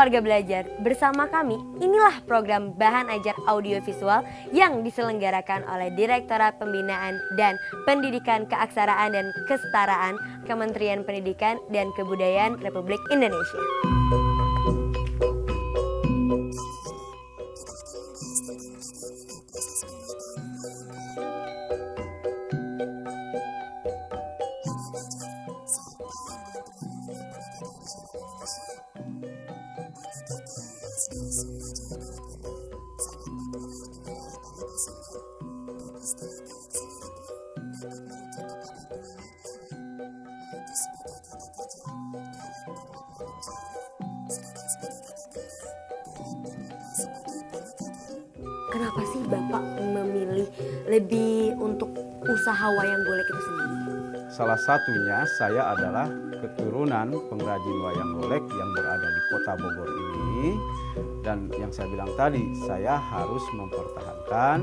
keluarga belajar, bersama kami inilah program Bahan Ajar Audiovisual yang diselenggarakan oleh Direktorat Pembinaan dan Pendidikan Keaksaraan dan Kesetaraan Kementerian Pendidikan dan Kebudayaan Republik Indonesia. Kenapa sih Bapak memilih lebih untuk usaha wayang golek itu sendiri? Salah satunya saya adalah keturunan pengrajin wayang golek yang berada di Kota Bogor ini. Dan yang saya bilang tadi, saya harus mempertahankan,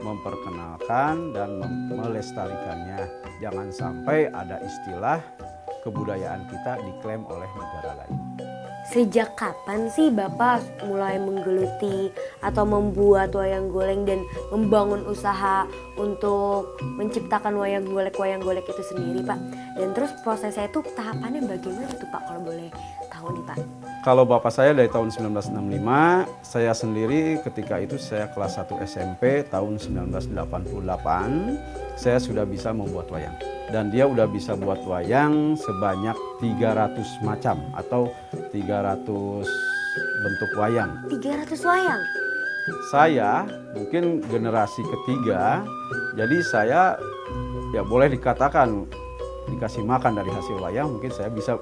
memperkenalkan, dan melestarikannya. Jangan sampai ada istilah kebudayaan kita diklaim oleh negara lain. Sejak kapan sih Bapak mulai menggeluti atau membuat wayang golek dan membangun usaha untuk menciptakan wayang golek itu sendiri, Pak? Dan terus prosesnya itu tahapannya bagaimana tuh, Pak, kalau boleh tahu nih, Pak? Kalau bapak saya dari tahun 1965, saya sendiri ketika itu saya kelas 1 SMP tahun 1988, saya sudah bisa membuat wayang. Dan dia udah bisa buat wayang sebanyak 300 macam atau 300 bentuk wayang. 300 wayang? Saya mungkin generasi ketiga, jadi saya ya boleh dikatakan dikasih makan dari hasil wayang, mungkin saya bisa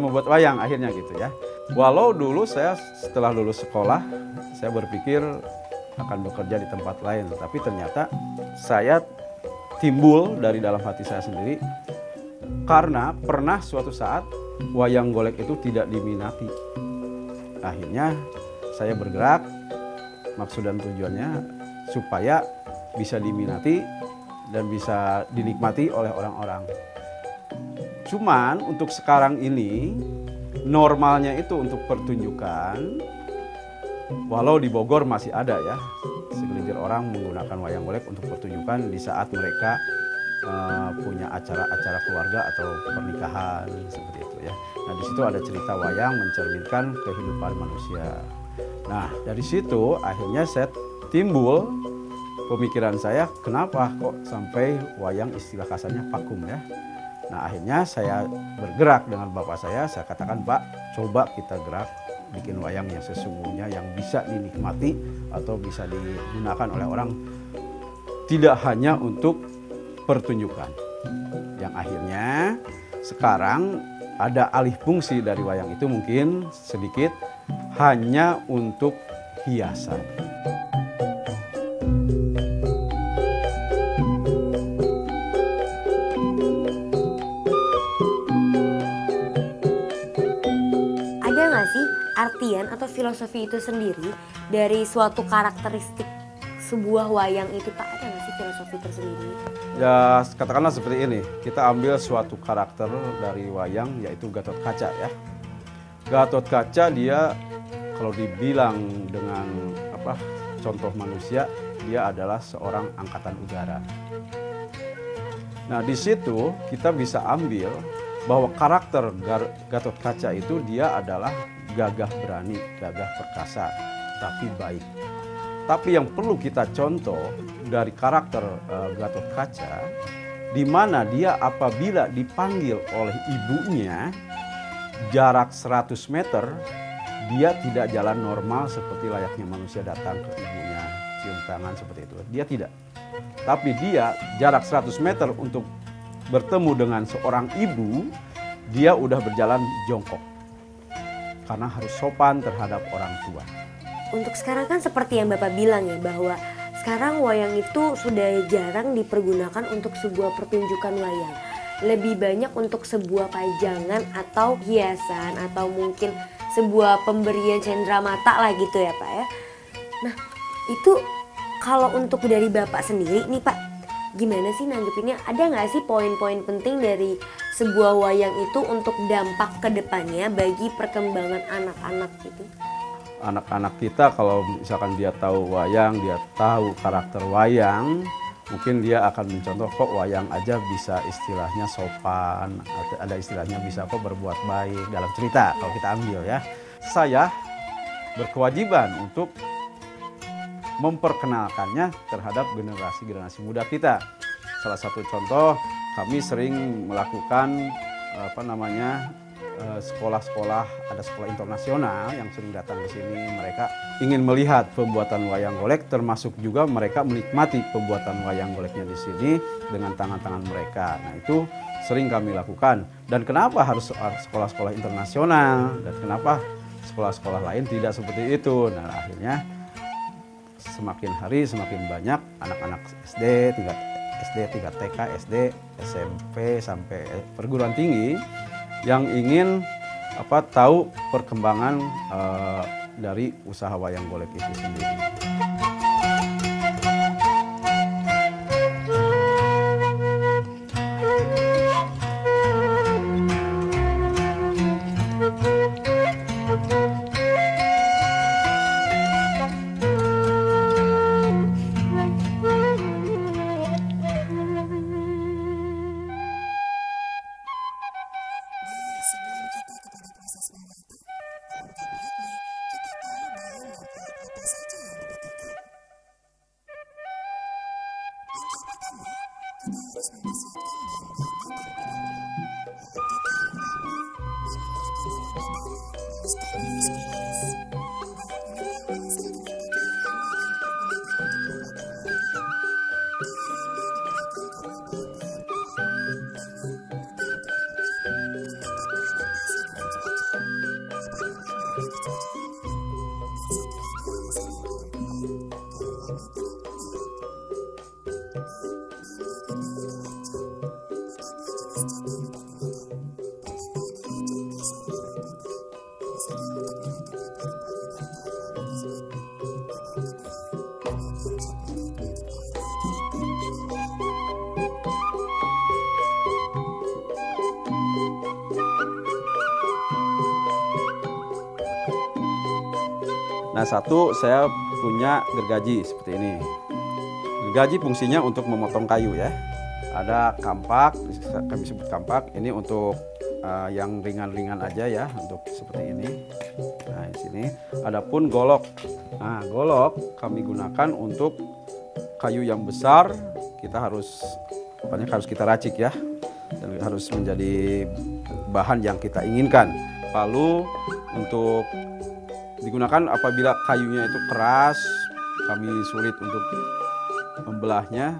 membuat wayang akhirnya gitu ya. Walau dulu saya setelah lulus sekolah, saya berpikir akan bekerja di tempat lain, tapi ternyata saya timbul dari dalam hati saya sendiri karena pernah suatu saat wayang golek itu tidak diminati. Akhirnya saya bergerak, maksud dan tujuannya supaya bisa diminati dan bisa dinikmati oleh orang-orang. Cuman untuk sekarang ini normalnya itu untuk pertunjukan, walau di Bogor masih ada ya segelintir orang menggunakan wayang golek untuk pertunjukan di saat mereka punya acara-acara keluarga atau pernikahan seperti itu ya. Nah di situ ada cerita wayang mencerminkan kehidupan manusia. Nah dari situ akhirnya saya timbul pemikiran saya, kenapa kok sampai wayang istilah kasarnya vakum ya. Nah akhirnya saya bergerak dengan bapak saya katakan, Pak, coba kita gerak bikin wayang yang sesungguhnya yang bisa dinikmati atau bisa digunakan oleh orang, tidak hanya untuk pertunjukan. Yang akhirnya sekarang ada alih fungsi dari wayang itu mungkin sedikit hanya untuk hiasan. Artian atau filosofi itu sendiri dari suatu karakteristik sebuah wayang itu, Pak? Ada nggak sih filosofi tersendiri? Ya katakanlah seperti ini, kita ambil suatu karakter dari wayang yaitu Gatot Kaca ya. Gatot Kaca dia kalau dibilang dengan contoh manusia, dia adalah seorang angkatan udara. Nah di situ kita bisa ambil bahwa karakter Gatot Kaca itu dia adalah gagah berani, gagah perkasa, tapi baik. Tapi yang perlu kita contoh dari karakter Gatot Kaca, di mana dia apabila dipanggil oleh ibunya jarak 100 meter, dia tidak jalan normal seperti layaknya manusia datang ke ibunya, cium tangan seperti itu. Dia tidak. Tapi dia jarak 100 meter untuk bertemu dengan seorang ibu, dia udah berjalan jongkok. Karena harus sopan terhadap orang tua. Untuk sekarang kan seperti yang Bapak bilang ya, bahwa sekarang wayang itu sudah jarang dipergunakan untuk sebuah pertunjukan wayang. Lebih banyak untuk sebuah pajangan atau hiasan atau mungkin sebuah pemberian cenderamata lah gitu ya Pak ya. Nah itu kalau untuk dari Bapak sendiri nih Pak, gimana sih nanggepinnya? Ada nggak sih poin-poin penting dari sebuah wayang itu untuk dampak ke depannya bagi perkembangan anak-anak gitu? anak-anak kita kalau misalkan dia tahu wayang, dia tahu karakter wayang, mungkin dia akan mencontoh kok wayang aja bisa istilahnya sopan, ada istilahnya bisa kok berbuat baik dalam cerita kalau kita ambil ya. Saya berkewajiban untuk memperkenalkannya terhadap generasi-generasi muda kita. Salah satu contoh, kami sering melakukan sekolah-sekolah, ada sekolah internasional yang sering datang ke sini. Mereka ingin melihat pembuatan wayang golek, termasuk juga mereka menikmati pembuatan wayang goleknya di sini dengan tangan-tangan mereka. Nah, itu sering kami lakukan. Dan kenapa harus sekolah-sekolah internasional dan kenapa sekolah-sekolah lain tidak seperti itu? Nah, akhirnya semakin hari semakin banyak anak-anak SD, tingkat TK, SD, SMP sampai perguruan tinggi yang ingin tahu perkembangan dari usaha wayang golek itu sendiri. Nah, satu saya punya gergaji seperti ini. Gergaji fungsinya untuk memotong kayu ya. Ada kampak, kami sebut kampak. Ini untuk yang ringan-ringan aja ya, untuk seperti ini. Nah, di sini. Adapun golok. Nah, golok kami gunakan untuk kayu yang besar. Kita harus kita racik ya. Dan harus menjadi bahan yang kita inginkan. Palu untuk digunakan apabila kayunya itu keras, kami sulit untuk membelahnya,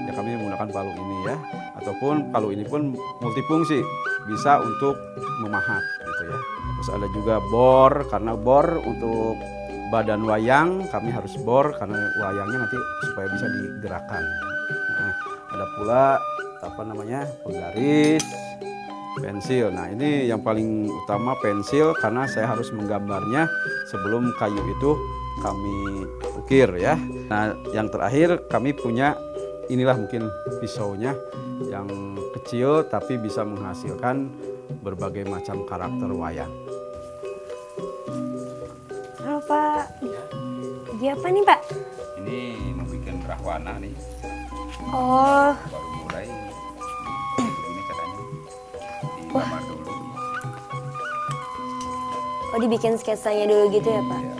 ya kami menggunakan palu ini ya. Ataupun palu ini pun multifungsi, bisa untuk memahat gitu ya. Terus ada juga bor, karena bor untuk badan wayang kami harus bor karena wayangnya nanti supaya bisa digerakkan. Nah, ada pula penggaris, pensil. Nah, ini yang paling utama pensil karena saya harus menggambarnya sebelum kayu itu kami ukir ya. Nah, yang terakhir kami punya inilah mungkin pisaunya yang kecil tapi bisa menghasilkan berbagai macam karakter wayang. Halo Pak, lagi apa nih Pak? Ini mau bikin rahwana nih. Oh, Baru mulai. Ini caranya. Digambar dulu. oh dibikin sketsanya dulu gitu ya Pak? Ya.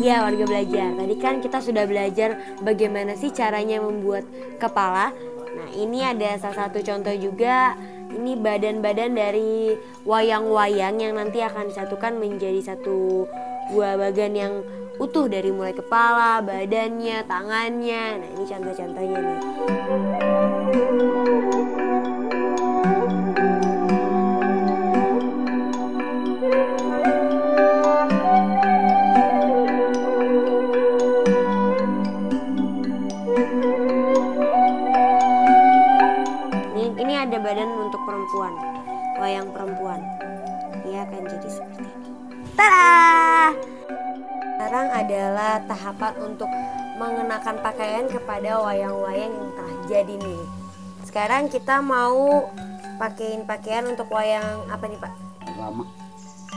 Ya, warga belajar. Tadi kan kita sudah belajar bagaimana sih caranya membuat kepala. Nah, ini ada salah satu contoh juga. Ini badan-badan dari wayang-wayang yang nanti akan disatukan menjadi satu buah bagan yang utuh dari mulai kepala, badannya, tangannya. Nah, ini contoh-contohnya nih. Ini ada badan untuk perempuan, wayang perempuan. Dia akan jadi seperti ini. Tada! Sekarang adalah tahapan untuk mengenakan pakaian kepada wayang-wayang yang telah jadi nih. Sekarang kita mau pakein pakaian untuk wayang apa nih, Pak? Lama.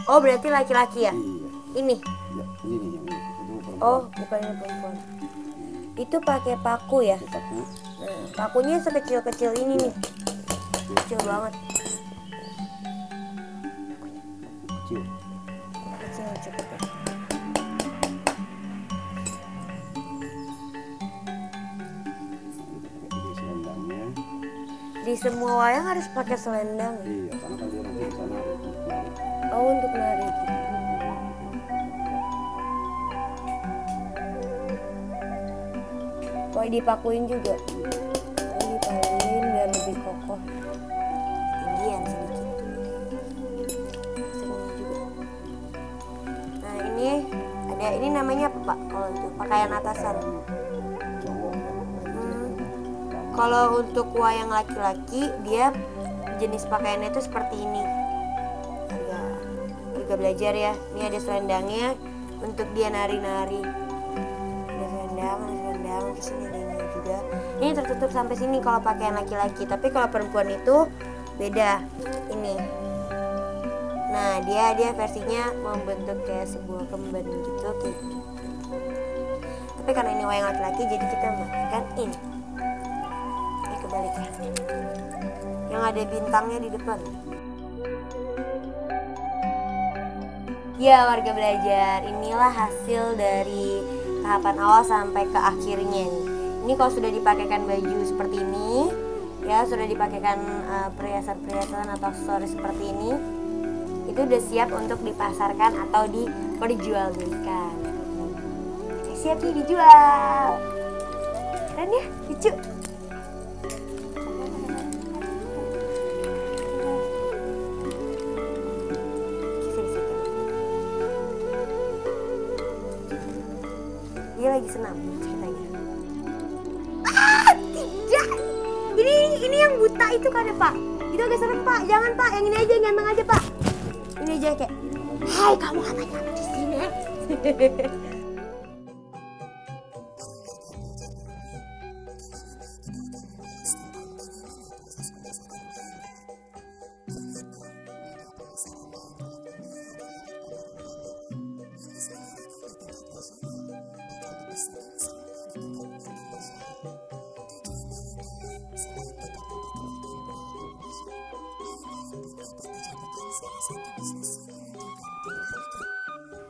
Oh, berarti laki-laki ya? Iya. Ini. Ya, ini itu perempuan. Oh, bukan ini perempuan. Itu pakai paku ya? Paku. Nah, pakunya sekecil-kecil ini nih. Kecil banget. Kecil. Kecil cukup ya. Ini selendangnya. Di semua wayang harus pakai selendang ya? Iya, karena kalau dia nanti di sana ada untuk nari. Oh, untuk nari gitu. Oh, dipakuin juga. Oh, dipakuin biar lebih kokoh. Tinggian sedikit. Sering juga. Nah, ini namanya apa, Pak? Kalau itu pakaian atasan. Cowok. Kalau untuk wayang laki-laki, dia jenis pakaiannya itu seperti ini. Warga belajar ya. Ini ada selendangnya untuk dia nari-nari. Ada selendang, terus ini ada ini juga. Ini tertutup sampai sini kalau pakaian laki-laki. Tapi kalau perempuan itu beda. Ini. Nah, dia versinya membentuk kayak sebuah kemben gitu, kayak gini. Tapi karena ini wayang laki-laki, jadi kita memakai ini. Ini kebaliknya. Yang ada bintangnya di depan. Ya, warga belajar, inilah hasil dari tahapan awal sampai ke akhirnya nih. Ini kalau sudah dipakaikan baju seperti ini, ya sudah dipakaikan perhiasan-perhiasan atau aksesoris seperti ini, itu udah siap untuk dipasarkan atau diperjualbelikan. Siap nih dijual. Keren ya, lucu. Dia lagi senam ceritanya. Ah, tidak. Ini yang buta itu kan ya, Pak? Itu agak serem, Pak. Jangan, Pak. Yang ini aja, yang ganteng aja, Pak. Ini aja kayak, hai, kamu ngapain kamu di sini?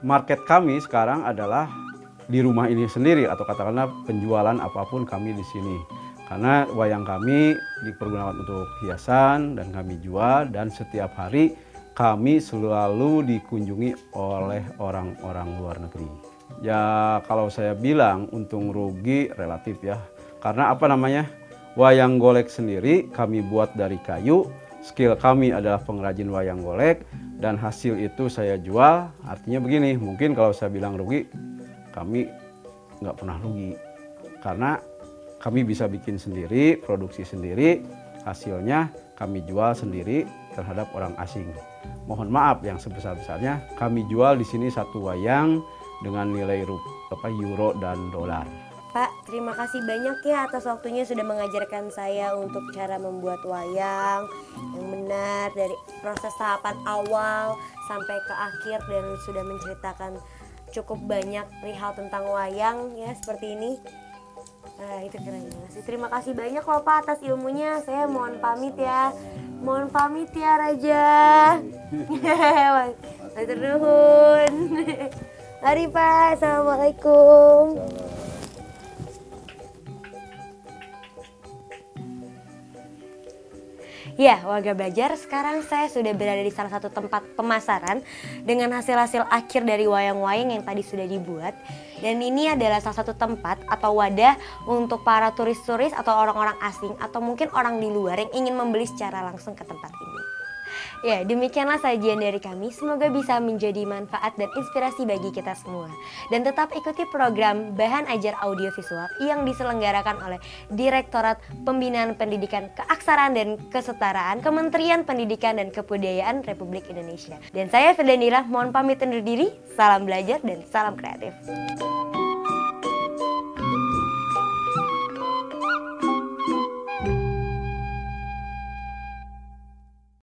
Market kami sekarang adalah di rumah ini sendiri atau katakanlah penjualan apapun kami di sini. Karena wayang kami dipergunakan untuk hiasan dan kami jual, dan setiap hari kami selalu dikunjungi oleh orang-orang luar negeri. Ya kalau saya bilang untung rugi relatif ya. Karena apa namanya? Wayang golek sendiri kami buat dari kayu. Skill kami adalah pengrajin wayang golek, dan hasil itu saya jual. Artinya begini, mungkin kalau saya bilang rugi, kami nggak pernah rugi. Karena kami bisa bikin sendiri, produksi sendiri, hasilnya kami jual sendiri terhadap orang asing. Mohon maaf yang sebesar-besarnya, kami jual di sini satu wayang dengan nilai euro dan dolar. Pak, terima kasih banyak ya atas waktunya sudah mengajarkan saya untuk cara membuat wayang yang benar dari proses tahapan awal sampai ke akhir, dan sudah menceritakan cukup banyak perihal tentang wayang ya seperti ini. Nah, itu keren banget sih. Terima kasih banyak loh Pak atas ilmunya. Saya mohon pamit ya. Mohon pamit ya Raja. Matur nuwun. Mari Pak, Assalamualaikum. Ya, warga belajar, sekarang saya sudah berada di salah satu tempat pemasaran dengan hasil-hasil akhir dari wayang-wayang yang tadi sudah dibuat. Dan ini adalah salah satu tempat atau wadah untuk para turis-turis atau orang-orang asing atau mungkin orang di luar yang ingin membeli secara langsung ke tempat ini. Ya, demikianlah sajian dari kami. Semoga bisa menjadi manfaat dan inspirasi bagi kita semua. Dan tetap ikuti program Bahan Ajar Audiovisual yang diselenggarakan oleh Direktorat Pembinaan Pendidikan Keaksaraan dan Kesetaraan Kementerian Pendidikan dan Kebudayaan Republik Indonesia. Dan saya Firdanira, mohon pamit undur diri. Salam belajar dan salam kreatif.